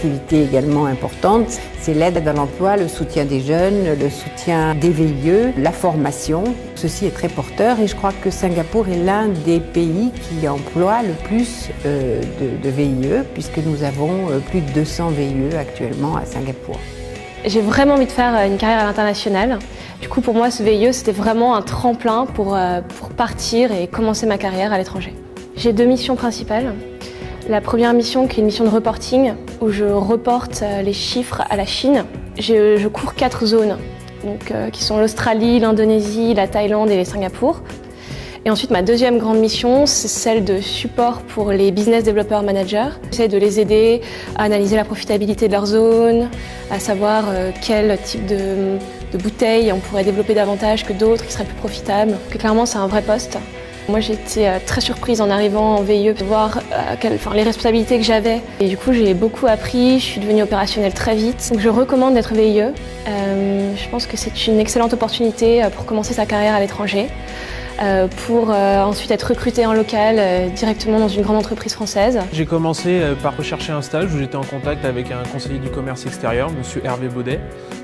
activités également importantes, c'est l'aide à l'emploi, le soutien des jeunes, le soutien des VIE, la formation. Ceci est très porteur et je crois que Singapour est l'un des pays qui emploie le plus de VIE, puisque nous avons plus de 200 VIE actuellement à Singapour. J'ai vraiment envie de faire une carrière à l'international. Du coup, pour moi, ce VIE, c'était vraiment un tremplin pour partir et commencer ma carrière à l'étranger. J'ai 2 missions principales. La première mission, qui est une mission de reporting, où je reporte les chiffres à la Chine. Je couvre 4 zones, donc, qui sont l'Australie, l'Indonésie, la Thaïlande et les Singapour. Et ensuite, ma deuxième grande mission, c'est celle de support pour les business developer managers. J'essaie de les aider à analyser la profitabilité de leur zone, à savoir quel type de bouteilles on pourrait développer davantage que d'autres qui seraient plus profitables. Que clairement, c'est un vrai poste. Moi, j'ai été très surprise en arrivant en VIE de voir les responsabilités que j'avais. Et du coup, j'ai beaucoup appris, je suis devenue opérationnelle très vite. Donc, je recommande d'être VIE. Je pense que c'est une excellente opportunité pour commencer sa carrière à l'étranger. Pour ensuite être recruté en local directement dans une grande entreprise française. J'ai commencé par rechercher un stage où j'étais en contact avec un conseiller du commerce extérieur, monsieur Hervé Baudet.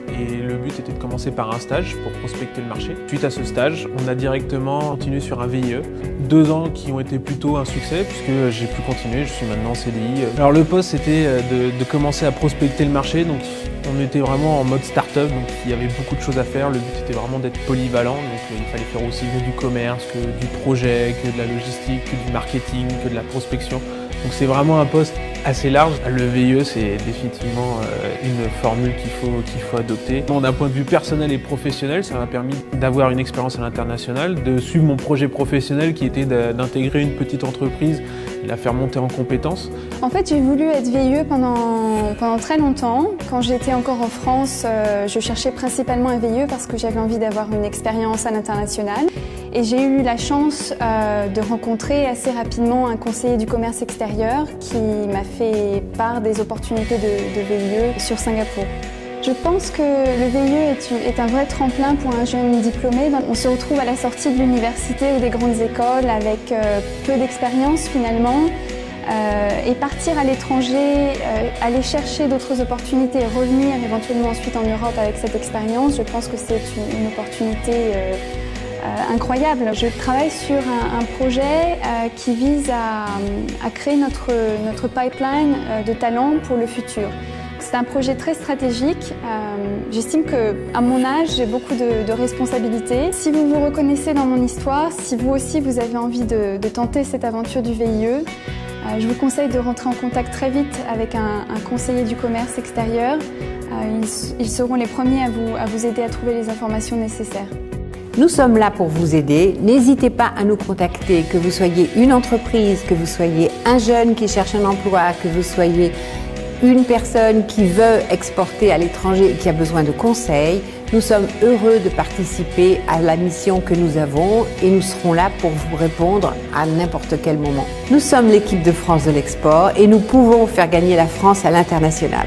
Et le but était de commencer par un stage pour prospecter le marché. Suite à ce stage, on a directement continué sur un VIE. 2 ans qui ont été plutôt un succès puisque j'ai pu continuer, je suis maintenant en CDI. Alors le poste c'était de commencer à prospecter le marché, donc on était vraiment en mode start-up, donc il y avait beaucoup de choses à faire. Le but était vraiment d'être polyvalent, donc il fallait faire aussi que du commerce, que du projet, que de la logistique, que du marketing, que de la prospection. Donc c'est vraiment un poste assez large. Le VIE, c'est définitivement une formule qu'il faut adopter. D'un point de vue personnel et professionnel, ça m'a permis d'avoir une expérience à l'international, de suivre mon projet professionnel qui était d'intégrer une petite entreprise et la faire monter en compétences. En fait, j'ai voulu être VIE pendant très longtemps. Quand j'étais encore en France, je cherchais principalement un VIE parce que j'avais envie d'avoir une expérience à l'international. Et j'ai eu la chance de rencontrer assez rapidement un conseiller du commerce extérieur qui m'a fait part des opportunités de VIE sur Singapour. Je pense que le VIE est un vrai tremplin pour un jeune diplômé. On se retrouve à la sortie de l'université ou des grandes écoles avec peu d'expérience finalement. Et partir à l'étranger, aller chercher d'autres opportunités et revenir éventuellement ensuite en Europe avec cette expérience, je pense que c'est une opportunité incroyable. Je travaille sur un projet qui vise à créer notre pipeline de talents pour le futur. C'est un projet très stratégique. J'estime qu'à mon âge, j'ai beaucoup de responsabilités. Si vous vous reconnaissez dans mon histoire, si vous aussi vous avez envie de tenter cette aventure du VIE, je vous conseille de rentrer en contact très vite avec un conseiller du commerce extérieur. Ils seront les premiers à vous aider à trouver les informations nécessaires. Nous sommes là pour vous aider. N'hésitez pas à nous contacter, que vous soyez une entreprise, que vous soyez un jeune qui cherche un emploi, que vous soyez une personne qui veut exporter à l'étranger et qui a besoin de conseils. Nous sommes heureux de participer à la mission que nous avons et nous serons là pour vous répondre à n'importe quel moment. Nous sommes l'équipe de France de l'export et nous pouvons faire gagner la France à l'international.